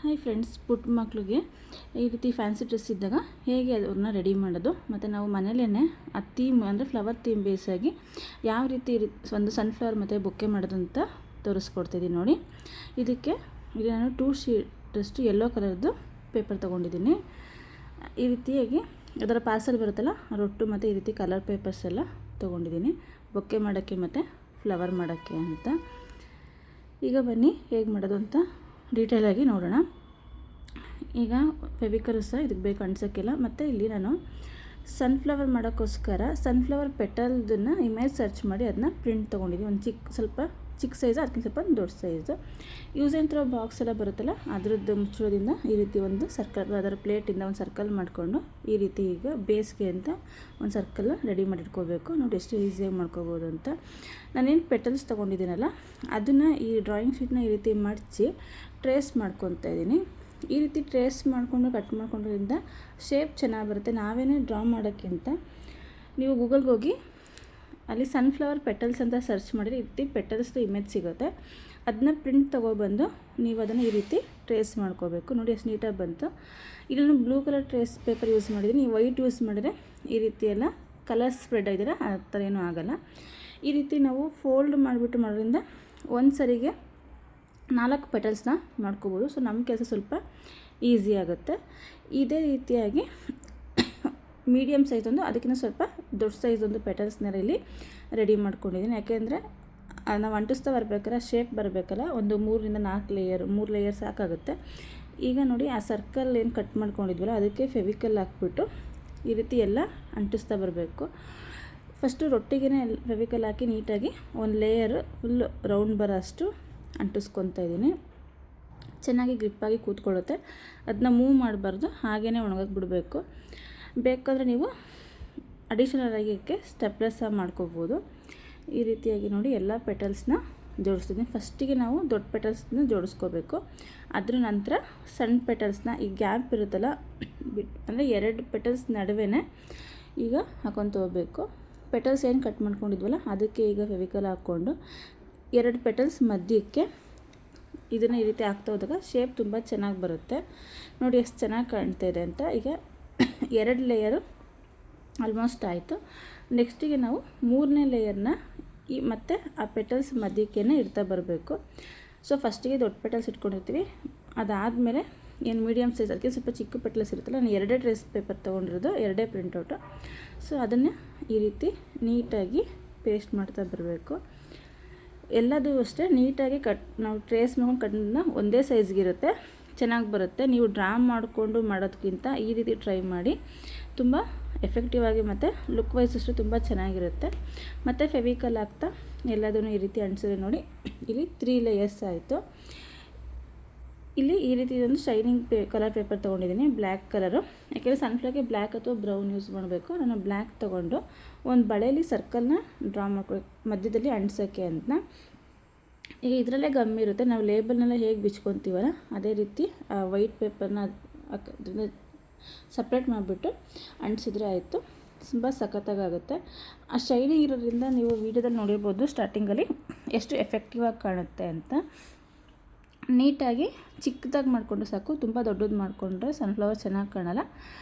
Hi friends, ಪುಟ್ಟ ಮಕ್ಕಳಿಗೆ ಈ ರೀತಿ ಫ್ಯಾನ್ಸಿ ಡ್ರೆಸ್ ಇದ್ದಾಗ ಹೇಗೆ ಅದನ್ನ ರೆಡಿ ಮಾಡೋದು, ಮತ್ತು ನಾವು ಮನೇಲೇ ಆ ಥೀಮ್ ಅಂದರೆ ಫ್ಲವರ್ ಥೀಮ್ ಬೇಸಾಗಿ ಯಾವ ರೀತಿ ಒಂದು ಸನ್ಫ್ಲವರ್ ಮತ್ತು ಬೊಕ್ಕೆ ಮಾಡೋದು ಅಂತ ತೋರಿಸ್ಕೊಡ್ತಿದ್ದೀನಿ ನೋಡಿ. ಇದಕ್ಕೆ ಇಲ್ಲಿ ನಾನು 2 ಶೀಟಷ್ಟು ಯೆಲ್ಲೋ ಕಲರ್ದು ಪೇಪರ್ ತೊಗೊಂಡಿದ್ದೀನಿ. ಈ ರೀತಿಯಾಗಿ ಅದರ ಪಾರ್ಸಲ್ ಬರುತ್ತಲ್ಲ ರೊಟ್ಟು ಮತ್ತು ಈ ರೀತಿ ಕಲರ್ ಪೇಪರ್ಸ್ ಎಲ್ಲ ತೊಗೊಂಡಿದ್ದೀನಿ ಬೊಕ್ಕೆ ಮಾಡೋಕ್ಕೆ ಮತ್ತು ಫ್ಲವರ್ ಮಾಡೋಕ್ಕೆ ಅಂತ. ಈಗ ಬನ್ನಿ ಹೇಗೆ ಮಾಡೋದು ಅಂತ ಡೀಟೇಲಾಗಿ ನೋಡೋಣ. ಈಗ ಫೆವಿಕಲ್ ಸಹ ಇದಕ್ಕೆ ಬೇಕು ಅನ್ಸೋಕ್ಕಿಲ್ಲ. ಮತ್ತು ಇಲ್ಲಿ ನಾನು ಸನ್ಫ್ಲವರ್ ಮಾಡೋಕ್ಕೋಸ್ಕರ ಸನ್ಫ್ಲವರ್ ಪೆಟಲ್ದನ್ನು ಇಮೇಜ್ ಸರ್ಚ್ ಮಾಡಿ ಅದನ್ನ ಪ್ರಿಂಟ್ ತೊಗೊಂಡಿದ್ದೀನಿ. ಒಂದು ಸ್ವಲ್ಪ ಚಿಕ್ಕ ಸೈಜು, ಅದಕ್ಕಿಂತ ಸ್ವಲ್ಪ ದೊಡ್ಡ size. Use and throw box ಎಲ್ಲ ಬರುತ್ತಲ್ಲ ಅದರದ್ದು ಮುಚ್ಚೋದ್ರಿಂದ ಈ ರೀತಿ ಒಂದು ಸರ್ಕಲ್, ಅದರ ಪ್ಲೇಟಿಂದ ಒಂದು ಸರ್ಕಲ್ ಮಾಡಿಕೊಂಡು ಈ ರೀತಿ ಈಗ ಬೇಸ್ಗೆ ಅಂತ ಒಂದು ಸರ್ಕಲ್ ರೆಡಿ ಮಾಡಿಟ್ಕೋಬೇಕು. ನೋಡಿ ಎಷ್ಟು ಈಸಿಯಾಗಿ ಮಾಡ್ಕೋಬೋದು ಅಂತ. ನಾನೇನು ಪೆಟಲ್ಸ್ ತೊಗೊಂಡಿದ್ದೀನಲ್ಲ ಅದನ್ನು ಈ ಡ್ರಾಯಿಂಗ್ ಶೀಟ್ನ ಈ ರೀತಿ ಮಡಚಿ ಟ್ರೇಸ್ ಮಾಡ್ಕೊತಾ ಇದ್ದೀನಿ. ಈ ರೀತಿ ಟ್ರೇಸ್ ಮಾಡಿಕೊಂಡು ಕಟ್ ಮಾಡ್ಕೊಳ್ಳೋದ್ರಿಂದ ಶೇಪ್ ಚೆನ್ನಾಗಿ ಬರುತ್ತೆ. ನಾವೇನೇ ಡ್ರಾ ಮಾಡೋಕ್ಕಿಂತ ನೀವು ಗೂಗಲ್ಗೆ ಹೋಗಿ ಅಲ್ಲಿ ಸನ್ಫ್ಲವರ್ ಪೆಟಲ್ಸ್ ಅಂತ ಸರ್ಚ್ ಮಾಡಿದರೆ ಈ ರೀತಿ ಪೆಟಲ್ಸ್ದು ಇಮೇಜ್ ಸಿಗುತ್ತೆ. ಅದನ್ನ ಪ್ರಿಂಟ್ ತೊಗೊಬಂದು ನೀವು ಅದನ್ನು ಈ ರೀತಿ ಟ್ರೇಸ್ ಮಾಡ್ಕೋಬೇಕು. ನೋಡಿ ಎಷ್ಟು ನೀಟಾಗಿ ಬಂತು. ಇಲ್ಲಿ ನಾನು blue colour trace paper use ಮಾಡಿದ್ದೀನಿ. ನೀವು ವೈಟ್ ಯೂಸ್ ಮಾಡಿದರೆ ಈ ರೀತಿ ಎಲ್ಲ ಕಲರ್ ಸ್ಪ್ರೆಡ್ ಆಗಿದ್ರೆ ಆ ಥರ ಏನೂ ಆಗೋಲ್ಲ. ಈ ರೀತಿ ನಾವು ಫೋಲ್ಡ್ ಮಾಡಿಬಿಟ್ಟು ಮಾಡೋದ್ರಿಂದ ಒಂದು ಸರಿಗೆ 4 ಪೆಟಲ್ಸ್ನ ಮಾಡ್ಕೋಬೋದು. ಸೊ ನಮ್ಮ ಕೆಲಸ ಸ್ವಲ್ಪ ಈಸಿ ಆಗುತ್ತೆ. ಇದೇ ರೀತಿಯಾಗಿ ಮೀಡಿಯಮ್ ಸೈಜ್ ಒಂದು, ಅದಕ್ಕಿಂತ ಸ್ವಲ್ಪ ದೊಡ್ಡ ಸೈಜ್ ಒಂದು ಪೆಟಲ್ಸ್ನ ಇಲ್ಲಿ ರೆಡಿ ಮಾಡ್ಕೊಂಡಿದ್ದೀನಿ. ಯಾಕೆಂದರೆ ನಾವು ಅಂಟಿಸ್ತಾ ಬರಬೇಕಾದ್ರೆ ಶೇಪ್ ಬರಬೇಕಲ್ಲ, ಒಂದು 3 ಲೇಯರ್ ಸಾಕಾಗುತ್ತೆ. ಈಗ ನೋಡಿ ಆ ಸರ್ಕಲ್ ಏನು ಕಟ್ ಮಾಡ್ಕೊಂಡಿದ್ವಲ್ಲ ಅದಕ್ಕೆ ಫೆವಿಕಲ್ ಹಾಕ್ಬಿಟ್ಟು ಈ ರೀತಿ ಎಲ್ಲ ಅಂಟಿಸ್ತಾ ಬರಬೇಕು. ಫಸ್ಟು ರೊಟ್ಟಿಗೆ ಫೆವಿಕಲ್ ಹಾಕಿ ನೀಟಾಗಿ ಒಂದು ಲೇಯರ್ ಫುಲ್ ರೌಂಡ್ ಬರೋ ಅಷ್ಟು ಅಂಟಿಸ್ಕೊತಾ ಇದ್ದೀನಿ. ಚೆನ್ನಾಗಿ ಗ್ರಿಪ್ಪಾಗಿ ಕೂತ್ಕೊಳ್ಳುತ್ತೆ. ಅದನ್ನ ಮೂವ್ ಮಾಡಬಾರ್ದು, ಹಾಗೇ ಒಣಗಕ್ಕೆ ಬಿಡಬೇಕು. ಬೇಕಾದರೆ ನೀವು ಅಡಿಷನಲ್ ಆಗಿ ಸ್ಟೆಪ್ಲೆಸ್ ಸಹ ಮಾಡ್ಕೋಬೋದು. ಈ ರೀತಿಯಾಗಿ ನೋಡಿ ಎಲ್ಲ ಪೆಟಲ್ಸ್ನ ಜೋಡಿಸ್ತಿದ್ದೀನಿ. ಫಸ್ಟಿಗೆ ನಾವು ದೊಡ್ಡ ಪೆಟಲ್ಸ್ನ ಜೋಡಿಸ್ಕೋಬೇಕು. ಅದ್ರ ನಂತರ ಸಣ್ಣ ಪೆಟಲ್ಸ್ನ ಈ ಗ್ಯಾಪ್ ಇರುತ್ತಲ್ಲ ಅಂದರೆ 2 ಪೆಟಲ್ಸ್ ನಡುವೆ ಈಗ ಹಾಕ್ಕೊತ ಹೋಗಬೇಕು. ಪೆಟಲ್ಸ್ ಏನು ಕಟ್ ಮಾಡ್ಕೊಂಡಿದ್ವಲ್ಲ ಅದಕ್ಕೆ ಈಗ ಫೆವಿಕಲ್ ಹಾಕ್ಕೊಂಡು 2 ಪೆಟಲ್ಸ್ ಮಧ್ಯಕ್ಕೆ ಇದನ್ನು ಈ ರೀತಿ ಹಾಕ್ತಾ ಹೋದಾಗ ಶೇಪ್ ತುಂಬ ಚೆನ್ನಾಗಿ ಬರುತ್ತೆ. ನೋಡಿ ಎಷ್ಟು ಚೆನ್ನಾಗಿ ಕಾಣ್ತಾ ಇದೆ ಅಂತ. ಈಗ 2 ಲೇಯರು ಆಲ್ಮೋಸ್ಟ್ ಆಯಿತು. ನೆಕ್ಸ್ಟಿಗೆ ನಾವು 3ನೇ ಲೇಯರ್ನ ಮತ್ತು ಆ ಪೆಟಲ್ಸ್ ಮಧ್ಯಕ್ಕೆ ಇಡ್ತಾ ಬರಬೇಕು. ಸೊ ಫಸ್ಟಿಗೆ ದೊಡ್ಡ ಪೆಟಲ್ಸ್ ಇಟ್ಕೊಂಡಿರ್ತೀವಿ. ಅದಾದಮೇಲೆ ಏನು ಮೀಡಿಯಮ್ ಸೈಜ್, ಅದಕ್ಕೆ ಸ್ವಲ್ಪ ಚಿಕ್ಕ ಪೆಟಲ್ಸ್ ಇರುತ್ತಲ್ಲ, ನಾನು 2 ಟ್ರೇಸ್ ಪೇಪರ್ ತೊಗೊಂಡಿರೋದು, 2 ಪ್ರಿಂಟೌಟು. ಸೊ ಅದನ್ನು ಈ ರೀತಿ ನೀಟಾಗಿ ಪೇಸ್ಟ್ ಮಾಡ್ತಾ ಬರಬೇಕು. ಎಲ್ಲದೂ ಅಷ್ಟೇ ನೀಟಾಗಿ ನಾವು ಟ್ರೇಸ್ ಮಾಡ್ಕೊಂಡು ಕಟ್ಟನ್ನ ಒಂದೇ ಸೈಜ್ಗಿರುತ್ತೆ, ಚೆನ್ನಾಗಿ ಬರುತ್ತೆ. ನೀವು ಡ್ರಾ ಮಾಡಿಕೊಂಡು ಮಾಡೋದಕ್ಕಿಂತ ಈ ರೀತಿ ಟ್ರೈ ಮಾಡಿ. ತುಂಬ ಎಫೆಕ್ಟಿವ್ ಆಗಿ ಮತ್ತು ಲುಕ್ ವೈಸ್ ಅಷ್ಟು ತುಂಬ ಚೆನ್ನಾಗಿರುತ್ತೆ. ಮತ್ತು ಫೆವಿಕಲ್ ಹಾಕ್ತಾ ಎಲ್ಲದನ್ನು ಈ ರೀತಿ ಅಂಟಿಸಿದ್ರೆ ನೋಡಿ ಇಲ್ಲಿ 3 ಲೇಯರ್ಸ್ ಆಯಿತು. ಇಲ್ಲಿ ಈ ರೀತಿ ಒಂದು ಶೈನಿಂಗ್ ಕಲರ್ ಪೇಪರ್ ತೊಗೊಂಡಿದ್ದೀನಿ, ಬ್ಲ್ಯಾಕ್ ಕಲರು. ಯಾಕೆಂದರೆ ಸನ್ಫ್ಲವರ್ಗೆ ಬ್ಲ್ಯಾಕ್ ಅಥವಾ ಬ್ರೌನ್ ಯೂಸ್ ಮಾಡಬೇಕು. ನಾನು ಬ್ಲ್ಯಾಕ್ ತೊಗೊಂಡು ಒಂದು ಬಳೆಯಲ್ಲಿ ಸರ್ಕಲ್ನ ಡ್ರಾ ಮಾಡ್ಕೊಬೇಕು ಮಧ್ಯದಲ್ಲಿ ಅಂಟಿಸೋಕ್ಕೆ ಅಂತ. ಈಗ ಇದರಲ್ಲೇ ಗಮ್ ಇರುತ್ತೆ, ನಾವು ಲೇಬಲ್ನೆಲ್ಲ ಹೇಗೆ ಬಿಚ್ಕೊತೀವಲ್ಲ ಅದೇ ರೀತಿ ಆ ವೈಟ್ ಪೇಪರ್ನ ಅದರಿಂದ ಸಪ್ರೇಟ್ ಮಾಡಿಬಿಟ್ಟು ಅಂಟಿಸಿದ್ರೆ ಆಯಿತು. ತುಂಬ ಸಖತ್ತಾಗುತ್ತೆ. ಆ ಶೈನಿಂಗ್ ಇರೋದ್ರಿಂದ ನೀವು ವೀಡಿಯೋದಲ್ಲಿ ನೋಡಿರ್ಬೋದು ಸ್ಟಾರ್ಟಿಂಗಲ್ಲಿ ಎಷ್ಟು ಎಫೆಕ್ಟಿವ್ ಆಗಿ ಕಾಣುತ್ತೆ ಅಂತ. ನೀಟಾಗಿ ಚಿಕ್ಕದಾಗಿ ಮಾಡಿಕೊಂಡ್ರೆ ಸಾಕು, ತುಂಬ ದೊಡ್ಡದು ಮಾಡಿಕೊಂಡ್ರೆ ಸನ್ಫ್ಲವರ್ ಚೆನ್ನಾಗಿ ಕಾಣಲ್ಲ.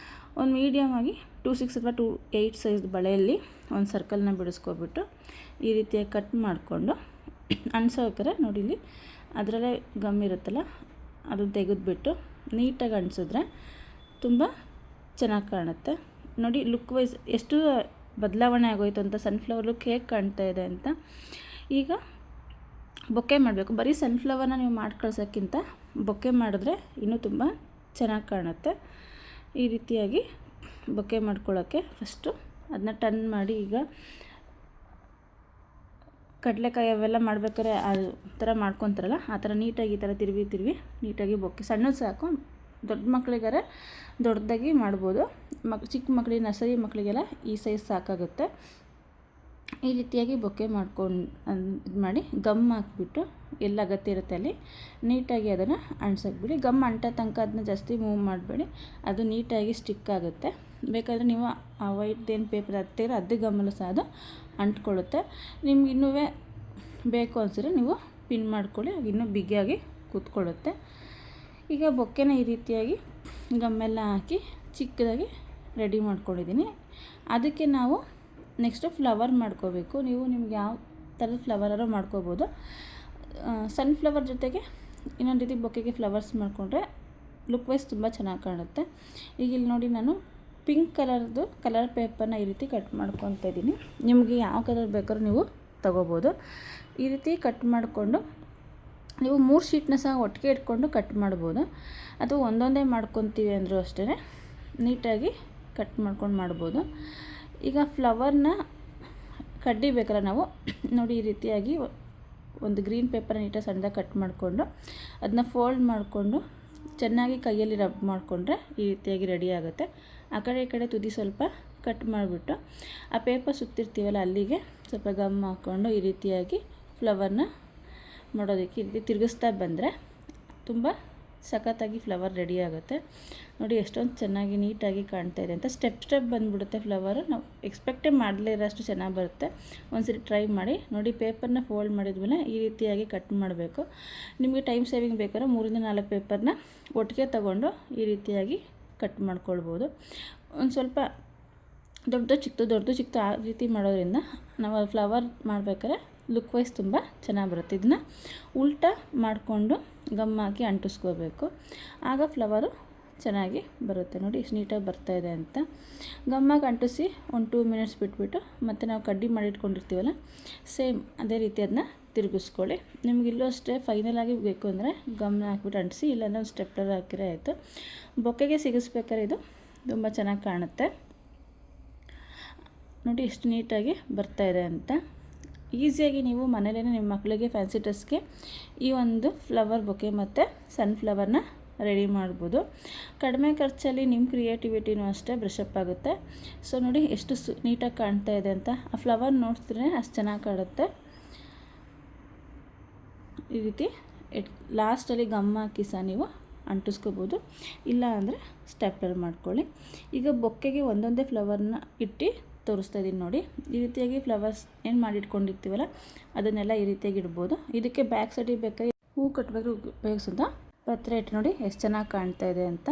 ಒಂದು ಮೀಡಿಯಮ್ ಆಗಿ 2-6 ಅಥವಾ 2-8 ಸೈಜ್ ಬಳೆಯಲ್ಲಿ ಒಂದು ಸರ್ಕಲ್ನ ಬಿಡಿಸ್ಕೊಬಿಟ್ಟು ಈ ರೀತಿಯಾಗಿ ಕಟ್ ಮಾಡಿಕೊಂಡು ಅಂಟಿಸೋಕ್ರೆ ನೋಡಿ ಇಲ್ಲಿ ಅದರಲ್ಲೇ ಗಮ್ ಇರುತ್ತಲ್ಲ ಅದನ್ನು ತೆಗೆದುಬಿಟ್ಟು ನೀಟಾಗಿ ಅಂಟಿಸಿದ್ರೆ ತುಂಬ ಚೆನ್ನಾಗಿ ಕಾಣುತ್ತೆ. ನೋಡಿ ಲುಕ್ ವೈಸ್ ಎಷ್ಟು ಬದಲಾವಣೆ ಆಗೋಯ್ತು ಅಂತ, ಸನ್ಫ್ಲವರ್ ಲುಕ್ ಹೇಗೆ ಕಾಣ್ತಾ ಇದೆ ಅಂತ. ಈಗ ಬೊಕ್ಕೆ ಮಾಡಬೇಕು. ಬರೀ ಸನ್ಫ್ಲವರ್ನ ನೀವು ಮಾಡಿ ಕಳ್ಸೋಕ್ಕಿಂತ ಬೊಕ್ಕೆ ಮಾಡಿದ್ರೆ ಇನ್ನೂ ತುಂಬ ಚೆನ್ನಾಗಿ ಕಾಣುತ್ತೆ. ಈ ರೀತಿಯಾಗಿ ಬೊಕ್ಕೆ ಮಾಡ್ಕೊಳ್ಳೋಕ್ಕೆ ಫಸ್ಟು ಅದನ್ನ ಟರ್ನ್ ಮಾಡಿ, ಈಗ ಕಡಲೆಕಾಯಿ ಅವೆಲ್ಲ ಮಾಡ್ಬೇಕಾದ್ರೆ ಆ ಥರ ಮಾಡ್ಕೊತಾರಲ್ಲ ಆ ಥರ ನೀಟಾಗಿ ಈ ಥರ ತಿರುವಿ ನೀಟಾಗಿ ಬೊಕ್ಕೆ. ಸಣ್ಣದು ಸಾಕು, ದೊಡ್ಡ ಮಕ್ಕಳಿಗಾರೆ ದೊಡ್ಡದಾಗಿ ಮಾಡ್ಬೋದು. ಚಿಕ್ಕ ಮಕ್ಕಳಿಗೆ, ನರ್ಸರಿ ಮಕ್ಕಳಿಗೆಲ್ಲ ಈ ಸೈಜ್ ಸಾಕಾಗುತ್ತೆ. ಈ ರೀತಿಯಾಗಿ ಬೊಕ್ಕೆ ಮಾಡ್ಕೊಂಡು ಇದು ಮಾಡಿ ಗಮ್ ಹಾಕ್ಬಿಟ್ಟು ಎಲ್ಲ ಅಗತ್ಯ ಇರುತ್ತೆ ಅಲ್ಲಿ ನೀಟಾಗಿ ಅದನ್ನು ಅಂಟ್ಸೋಕ್ಬಿಡಿ. ಗಮ್ ಅಂಟೋ ತನಕ ಅದನ್ನ ಜಾಸ್ತಿ ಮೂವ್ ಮಾಡಬೇಡಿ, ಅದು ನೀಟಾಗಿ ಸ್ಟಿಕ್ ಆಗುತ್ತೆ. ಬೇಕಾದರೆ ನೀವು ಆ ವೈಟ್ದೇನು ಪೇಪರ್ ಹತ್ತಿರ ಅದೇ ಗಮ್ಮಲ್ಲೂ ಸಹ ಅದು ಅಂಟ್ಕೊಳ್ಳುತ್ತೆ. ನಿಮ್ಗೆ ಇನ್ನೂ ಬೇಕು ಅನಿಸಿದ್ರೆ ನೀವು ಪಿನ್ ಮಾಡ್ಕೊಳ್ಳಿ, ಅದು ಇನ್ನೂ ಬಿಗಿಯಾಗಿ ಕೂತ್ಕೊಳ್ಳುತ್ತೆ. ಈಗ ಬೊಕ್ಕೆನ ಈ ರೀತಿಯಾಗಿ ಗಮ್ಮೆಲ್ಲ ಹಾಕಿ ಚಿಕ್ಕದಾಗಿ ರೆಡಿ ಮಾಡ್ಕೊಂಡಿದ್ದೀನಿ. ಅದಕ್ಕೆ ನಾವು ನೆಕ್ಸ್ಟು ಫ್ಲವರ್ ಮಾಡ್ಕೋಬೇಕು. ನೀವು ನಿಮ್ಗೆ ಯಾವ ಥರದ ಫ್ಲವರಾರು ಮಾಡ್ಕೋಬೋದು. ಸನ್ಫ್ಲವರ್ ಜೊತೆಗೆ ಇನ್ನೊಂದು ರೀತಿ ಬೊಕ್ಕೆಗೆ ಫ್ಲವರ್ಸ್ ಮಾಡಿಕೊಂಡ್ರೆ ಲುಕ್ ವೈಸ್ ತುಂಬ ಚೆನ್ನಾಗಿ ಕಾಣುತ್ತೆ. ಈಗ ಇಲ್ಲಿ ನೋಡಿ ನಾನು ಪಿಂಕ್ ಕಲರ್ದು ಕಲರ್ ಪೇಪರ್ನ ಈ ರೀತಿ ಕಟ್ ಮಾಡ್ಕೊತಾ ಇದ್ದೀನಿ. ನಿಮಗೆ ಯಾವ ಕಲರ್ ಬೇಕಾದ್ರೂ ನೀವು ತಗೋಬೋದು. ಈ ರೀತಿ ಕಟ್ ಮಾಡಿಕೊಂಡು ನೀವು 3 ಶೀಟ್ನ ಸಹ ಒಟ್ಟಿಗೆ ಇಟ್ಕೊಂಡು ಕಟ್ ಮಾಡ್ಬೋದು, ಅಥವಾ ಒಂದೊಂದೇ ಮಾಡ್ಕೊತೀವಿ ಅಂದರೂ ಅಷ್ಟೇ ನೀಟಾಗಿ ಕಟ್ ಮಾಡ್ಕೊಂಡು ಮಾಡ್ಬೋದು. ಈಗ ಫ್ಲವರ್ನ ಕಡ್ಡಿ ಬೇಕಲ್ಲ ನಾವು ನೋಡಿ ಈ ರೀತಿಯಾಗಿ ಒಂದು ಗ್ರೀನ್ ಪೇಪರ್ ನೀಟಾಗಿ ಸಣ್ಣದಾಗಿ ಕಟ್ ಮಾಡಿಕೊಂಡು ಅದನ್ನ ಫೋಲ್ಡ್ ಮಾಡಿಕೊಂಡು ಚೆನ್ನಾಗಿ ಕೈಯಲ್ಲಿ ರಬ್ ಮಾಡಿಕೊಂಡ್ರೆ ಈ ರೀತಿಯಾಗಿ ರೆಡಿ ಆಗುತ್ತೆ. ಆ ಕಡೆ ಈ ಕಡೆ ತುದಿ ಸ್ವಲ್ಪ ಕಟ್ ಮಾಡಿಬಿಟ್ಟು ಆ ಪೇಪರ್ ಸುತ್ತಿರ್ತೀವಲ್ಲ ಅಲ್ಲಿಗೆ ಸ್ವಲ್ಪ ಗಮ್ ಹಾಕ್ಕೊಂಡು ಈ ರೀತಿಯಾಗಿ ಫ್ಲವರ್ನ ಮಾಡೋದಕ್ಕೆ ಈ ರೀತಿ ತಿರುಗಿಸ್ತಾ ಬಂದರೆ ತುಂಬ ಸಖತ್ತಾಗಿ ಫ್ಲವರ್ ರೆಡಿ ಆಗುತ್ತೆ. ನೋಡಿ ಎಷ್ಟೊಂದು ಚೆನ್ನಾಗಿ ನೀಟಾಗಿ ಕಾಣ್ತಾ ಇದೆ ಅಂತ. ಸ್ಟೆಪ್ ಬಂದುಬಿಡುತ್ತೆ ಫ್ಲವರು. ನಾವು ಎಕ್ಸ್ಪೆಕ್ಟೇ ಮಾಡಲೇ ಇರೋಷ್ಟು ಚೆನ್ನಾಗಿ ಬರುತ್ತೆ. ಒಂದ್ಸರಿ ಟ್ರೈ ಮಾಡಿ ನೋಡಿ. ಪೇಪರ್ನ ಫೋಲ್ಡ್ ಮಾಡಿದ್ಮೇಲೆ ಈ ರೀತಿಯಾಗಿ ಕಟ್ ಮಾಡಬೇಕು. ನಿಮಗೆ ಟೈಮ್ ಸೇವಿಂಗ್ ಬೇಕಾದ್ರೆ 3ರಿಂದ 4 ಪೇಪರ್ನ ಒಟ್ಟಿಗೆ ತಗೊಂಡು ಈ ರೀತಿಯಾಗಿ ಕಟ್ ಮಾಡ್ಕೊಳ್ಬೋದು. ಒಂದು ಸ್ವಲ್ಪ ದೊಡ್ಡದು ಚಿಕ್ಕದು ಆ ರೀತಿ ಮಾಡೋದ್ರಿಂದ ನಾವು ಫ್ಲವರ್ ಮಾಡಬೇಕಾದ್ರೆ ಲುಕ್ ವೈಸ್ ತುಂಬ ಚೆನ್ನಾಗಿ ಬರುತ್ತೆ. ಇದನ್ನ ಉಲ್ಟಾ ಮಾಡಿಕೊಂಡು ಗಮ್ ಹಾಕಿ ಅಂಟಿಸ್ಕೋಬೇಕು, ಆಗ ಫ್ಲವರು ಚೆನ್ನಾಗಿ ಬರುತ್ತೆ. ನೋಡಿ ಎಷ್ಟು ನೀಟಾಗಿ ಬರ್ತಾಯಿದೆ ಅಂತ. ಗಮ್ಮಾಗಿ ಅಂಟಿಸಿ ಒಂದು 2 ಮಿನಿಟ್ಸ್ ಬಿಟ್ಬಿಟ್ಟು ಮತ್ತು ನಾವು ಕಡ್ಡಿ ಮಾಡಿಟ್ಕೊಂಡಿರ್ತೀವಲ್ಲ ಸೇಮ್ ಅದೇ ರೀತಿ ಅದನ್ನ ತಿರುಗಿಸ್ಕೊಳ್ಳಿ. ನಿಮ್ಗೆ ಇಲ್ಲೂ ಅಷ್ಟೇ ಫೈನಲಾಗಿ ಬೇಕು ಅಂದರೆ ಗಮ್ನ ಹಾಕ್ಬಿಟ್ಟು ಅಂಟಿಸಿ, ಇಲ್ಲಾಂದರೆ ಒಂದು ಸ್ಟೆಪ್ಲರ್ ಹಾಕಿರೋ ಆಯಿತು. ಬೊಕ್ಕೆಗೆ ಸಿಗಿಸ್ಬೇಕಾದ್ರೆ ಇದು ತುಂಬ ಚೆನ್ನಾಗಿ ಕಾಣುತ್ತೆ. ನೋಡಿ ಎಷ್ಟು ನೀಟಾಗಿ ಬರ್ತಾಯಿದೆ ಅಂತ. ಈಸಿಯಾಗಿ ನೀವು ಮನೇಲೇ ನಿಮ್ಮ ಮಕ್ಕಳಿಗೆ ಫ್ಯಾನ್ಸಿ ಡ್ರೆಸ್ಗೆ ಈ ಒಂದು ಫ್ಲವರ್ ಬೊಕ್ಕೆ ಮತ್ತು ಸನ್ಫ್ಲವರ್ನ ರೆಡಿ ಮಾಡ್ಬೋದು. ಕಡಿಮೆ ಖರ್ಚಲ್ಲಿ ನಿಮ್ಮ ಕ್ರಿಯೇಟಿವಿಟಿನೂ ಅಷ್ಟೇ ಬ್ರಷಪ್ ಆಗುತ್ತೆ. ಸೊ ನೋಡಿ ಎಷ್ಟು ನೀಟಾಗಿ ಕಾಣ್ತಾ ಇದೆ ಅಂತ. ಆ ಫ್ಲವರ್ ನೋಡ್ತಿದ್ರೆ ಅಷ್ಟು ಚೆನ್ನಾಗಿ ಕಾಣುತ್ತೆ. ಈ ರೀತಿ ಲಾಸ್ಟಲ್ಲಿ ಗಮ್ ಹಾಕಿ ಸಹ ನೀವು ಅಂಟಿಸ್ಕೋಬೋದು, ಇಲ್ಲ ಅಂದರೆ ಸ್ಟೆಪ್ಲರ್ ಮಾಡ್ಕೊಳ್ಳಿ. ಈಗ ಬೊಕ್ಕೆಗೆ ಒಂದೊಂದೇ ಫ್ಲವರ್ನ ಇಟ್ಟು ತೋರಿಸ್ತಾ ಇದ್ದೀನಿ ನೋಡಿ. ಈ ರೀತಿಯಾಗಿ ಫ್ಲವರ್ಸ್ ಏನು ಮಾಡಿಟ್ಕೊಂಡಿರ್ತೀವಲ್ಲ ಅದನ್ನೆಲ್ಲ ಈ ರೀತಿಯಾಗಿ ಇಡ್ಬೋದು. ಇದಕ್ಕೆ ಬ್ಯಾಕ್ ಸೈಡಿಗೆ ಬೇಕಾಗಿ ಹೂ ಕಟ್ಟಬೇಕು ಉಪಯೋಗಿಸೋದು ಪತ್ರೆ ಇಟ್ಟು ನೋಡಿ ಎಷ್ಟು ಚೆನ್ನಾಗಿ ಕಾಣ್ತಾ ಇದೆ ಅಂತ.